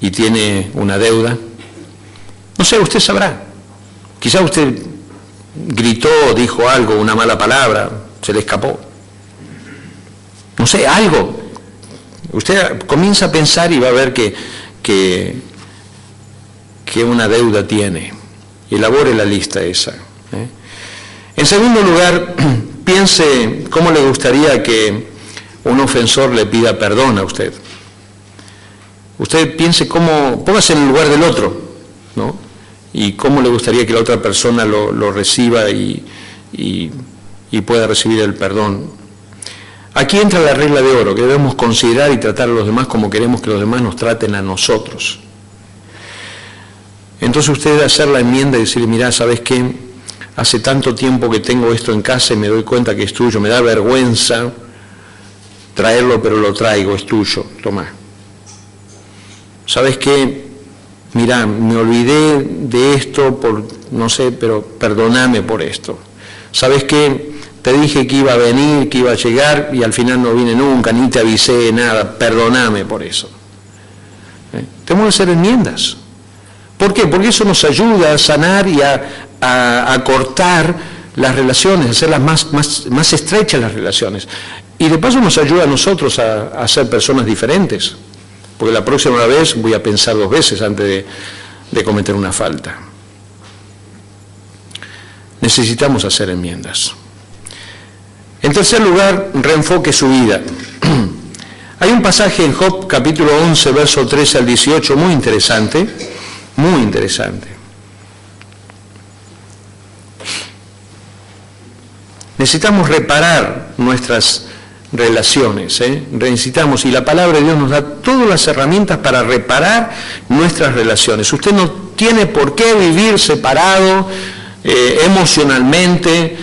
y tiene una deuda? No sé, usted sabrá. Quizá usted gritó, dijo algo, una mala palabra, se le escapó. No sé, algo. Usted comienza a pensar y va a ver que una deuda tiene. Elabore la lista esa. En segundo lugar, piense cómo le gustaría que un ofensor le pida perdón a usted. Usted piense cómo, póngase en el lugar del otro, ¿no? Y cómo le gustaría que la otra persona lo reciba y pueda recibir el perdón. Aquí entra la regla de oro, que debemos considerar y tratar a los demás como queremos que los demás nos traten a nosotros. Entonces usted debe hacer la enmienda y decirle, mirá, ¿sabes qué? Hace tanto tiempo que tengo esto en casa y me doy cuenta que es tuyo, me da vergüenza traerlo, pero lo traigo, es tuyo, toma. ¿Sabes qué? Mirá, me olvidé de esto por, no sé, pero perdóname por esto. ¿Sabes qué? Te dije que iba a venir, que iba a llegar y al final no vine nunca, ni te avisé nada, perdóname por eso. Tenemos que hacer enmiendas. ¿Por qué? Porque eso nos ayuda a sanar y a cortar las relaciones, a hacerlas más estrechas las relaciones. Y de paso nos ayuda a nosotros a ser personas diferentes. Porque la próxima vez voy a pensar 2 veces antes de cometer una falta. Necesitamos hacer enmiendas. En tercer lugar, reenfoque su vida. Hay un pasaje en Job capítulo 11, verso 13 al 18, muy interesante, muy interesante. Necesitamos reparar nuestras relaciones, necesitamos, y la palabra de Dios nos da todas las herramientas para reparar nuestras relaciones. Usted no tiene por qué vivir separado emocionalmente,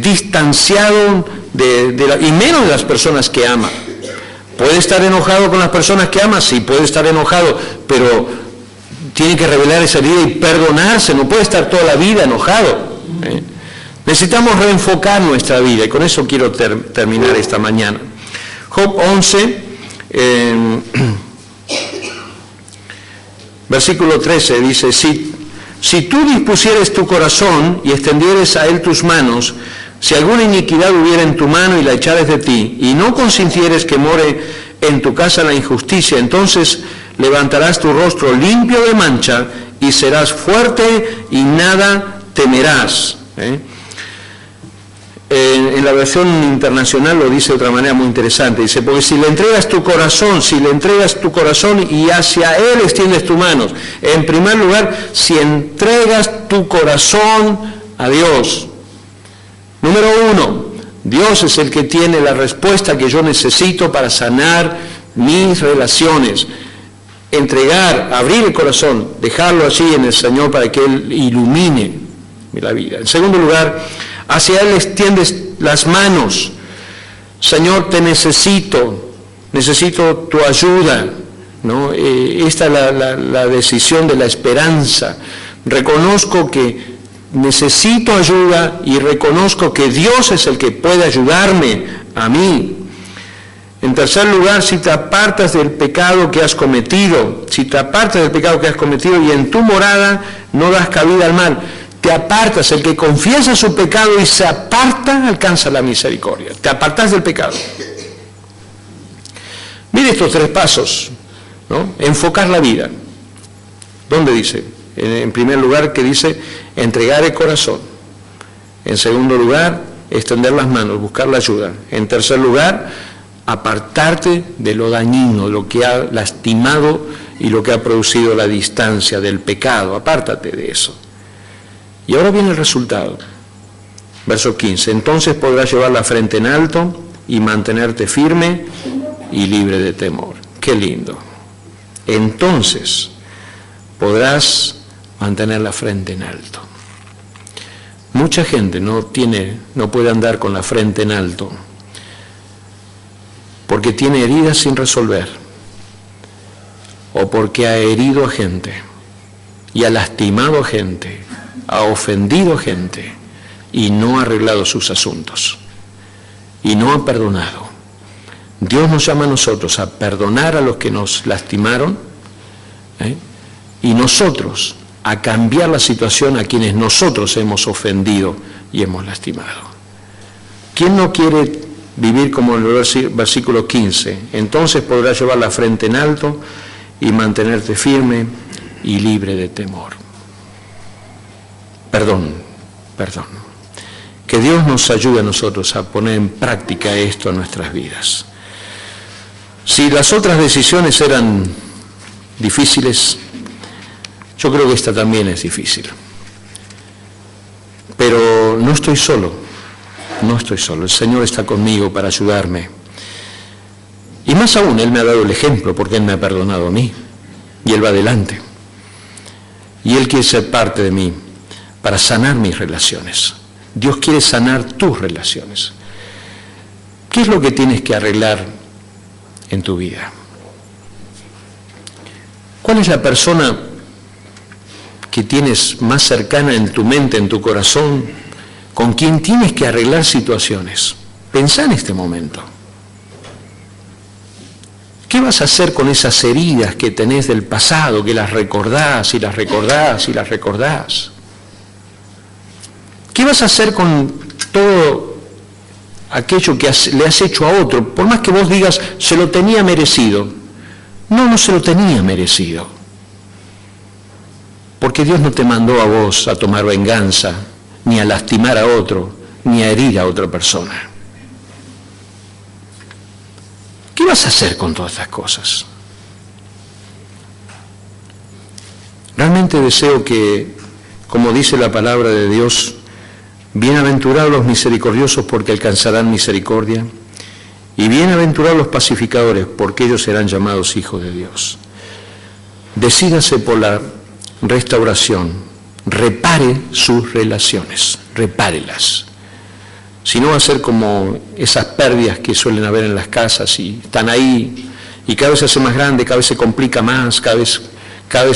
distanciado y menos de las personas que ama. ¿Puede estar enojado con las personas que ama? Sí, puede estar enojado, pero tiene que revelar esa herida y perdonarse, no puede estar toda la vida enojado. Necesitamos reenfocar nuestra vida y con eso quiero terminar esta mañana. Job 11, versículo 13 dice, si tú dispusieres tu corazón y extendieres a él tus manos, si alguna iniquidad hubiera en tu mano y la echares de ti, y no consintieres que more en tu casa la injusticia, entonces levantarás tu rostro limpio de mancha y serás fuerte y nada temerás. En la versión internacional lo dice de otra manera muy interesante, dice, porque si le entregas tu corazón y hacia él extiendes tus manos, en primer lugar, si entregas tu corazón a Dios. Número 1, Dios es el que tiene la respuesta que yo necesito para sanar mis relaciones. Entregar, abrir el corazón, dejarlo allí en el Señor para que Él ilumine la vida. En segundo lugar, hacia Él extiendes las manos. Señor, te necesito tu ayuda, ¿no? Esta es la decisión de la esperanza. Reconozco que necesito ayuda y reconozco que Dios es el que puede ayudarme a mí. En tercer lugar, si te apartas del pecado que has cometido, y en tu morada no das cabida al mal, te apartas, el que confiesa su pecado y se aparta, alcanza la misericordia. Te apartas del pecado. Mire estos 3 pasos, ¿no? Enfocar la vida. ¿Dónde dice? En primer lugar, que dice entregar el corazón. En segundo lugar, extender las manos, buscar la ayuda. En tercer lugar, apartarte de lo dañino, lo que ha lastimado y lo que ha producido la distancia del pecado. Apártate de eso. Y ahora viene el resultado. Verso 15. Entonces podrás llevar la frente en alto y mantenerte firme y libre de temor. Qué lindo. Entonces podrás mantener la frente en alto. Mucha gente no puede andar con la frente en alto porque tiene heridas sin resolver o porque ha herido a gente y ha lastimado a gente, ha ofendido a gente y no ha arreglado sus asuntos. y no ha perdonado. Dios nos llama a nosotros a perdonar a los que nos lastimaron, y nosotros a cambiar la situación a quienes nosotros hemos ofendido y hemos lastimado. ¿Quién no quiere vivir como en el versículo 15? Entonces podrás llevar la frente en alto y mantenerte firme y libre de temor. Perdón. Que Dios nos ayude a nosotros a poner en práctica esto en nuestras vidas. Si las otras decisiones eran difíciles, yo creo que esta también es difícil. Pero no estoy solo. El Señor está conmigo para ayudarme. Y más aún, Él me ha dado el ejemplo porque Él me ha perdonado a mí. Y Él va adelante. Y Él quiere ser parte de mí para sanar mis relaciones. Dios quiere sanar tus relaciones. ¿Qué es lo que tienes que arreglar en tu vida? ¿Cuál es la persona que tienes más cercana en tu mente, en tu corazón, con quien tienes que arreglar situaciones? Pensá en este momento. ¿Qué vas a hacer con esas heridas que tenés del pasado, que las recordás y las recordás y las recordás? ¿Qué vas a hacer con todo aquello que le has hecho a otro? Por más que vos digas, se lo tenía merecido. No se lo tenía merecido. Porque Dios no te mandó a vos a tomar venganza, ni a lastimar a otro, ni a herir a otra persona. ¿Qué vas a hacer con todas estas cosas? Realmente deseo que, como dice la palabra de Dios, bienaventurados los misericordiosos porque alcanzarán misericordia, y bienaventurados los pacificadores porque ellos serán llamados hijos de Dios. Decídase por la restauración, repare sus relaciones, repárelas. Si no va a ser como esas pérdidas que suelen haber en las casas y están ahí, y cada vez se hace más grande, cada vez se complica más, cada vez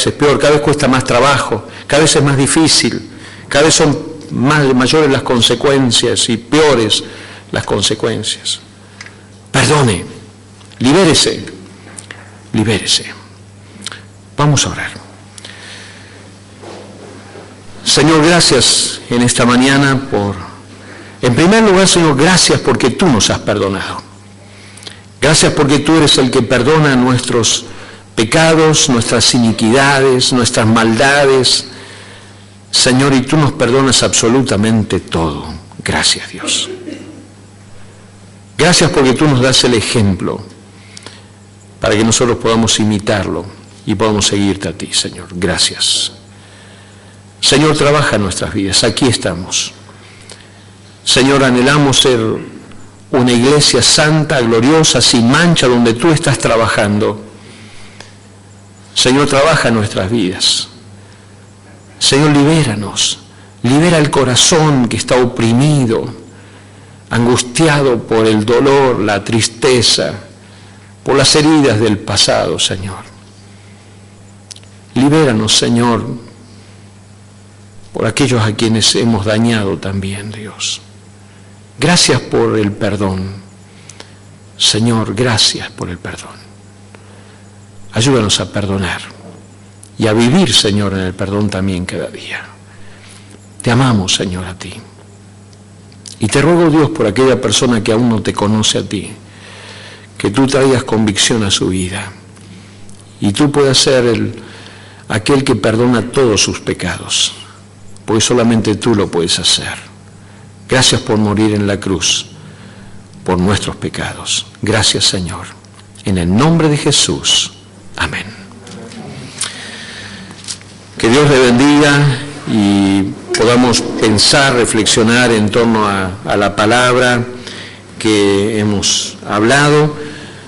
es peor, cada vez cuesta más trabajo, cada vez es más difícil, cada vez son mayores las consecuencias y peores las consecuencias. Perdone, libérese. Vamos a orar. Señor, gracias en esta mañana en primer lugar, Señor, gracias porque tú nos has perdonado. Gracias porque tú eres el que perdona nuestros pecados, nuestras iniquidades, nuestras maldades. Señor, y tú nos perdonas absolutamente todo. Gracias, Dios. Gracias porque tú nos das el ejemplo para que nosotros podamos imitarlo y podamos seguirte a ti, Señor. Gracias. Señor, trabaja en nuestras vidas. Aquí estamos. Señor, anhelamos ser una iglesia santa, gloriosa, sin mancha, donde tú estás trabajando. Señor, trabaja en nuestras vidas. Señor, libéranos. Libera el corazón que está oprimido, angustiado por el dolor, la tristeza, por las heridas del pasado, Señor. Libéranos, Señor, por aquellos a quienes hemos dañado también, Dios. Gracias por el perdón. Señor, gracias por el perdón. Ayúdanos a perdonar y a vivir, Señor, en el perdón también cada día. Te amamos, Señor, a ti. Y te ruego, Dios, por aquella persona que aún no te conoce a ti, que tú traigas convicción a su vida y tú puedas ser aquel que perdona todos sus pecados, porque solamente tú lo puedes hacer. Gracias por morir en la cruz por nuestros pecados. Gracias, Señor. En el nombre de Jesús. Amén. Que Dios le bendiga y podamos pensar, reflexionar en torno a la palabra que hemos hablado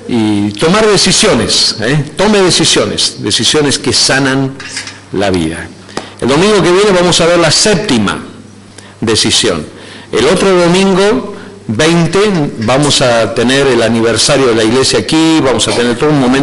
y tomar decisiones. Tome decisiones que sanan la vida. El domingo que viene vamos a ver la séptima decisión. El otro domingo 20 vamos a tener el aniversario de la iglesia aquí, vamos a tener todo un momento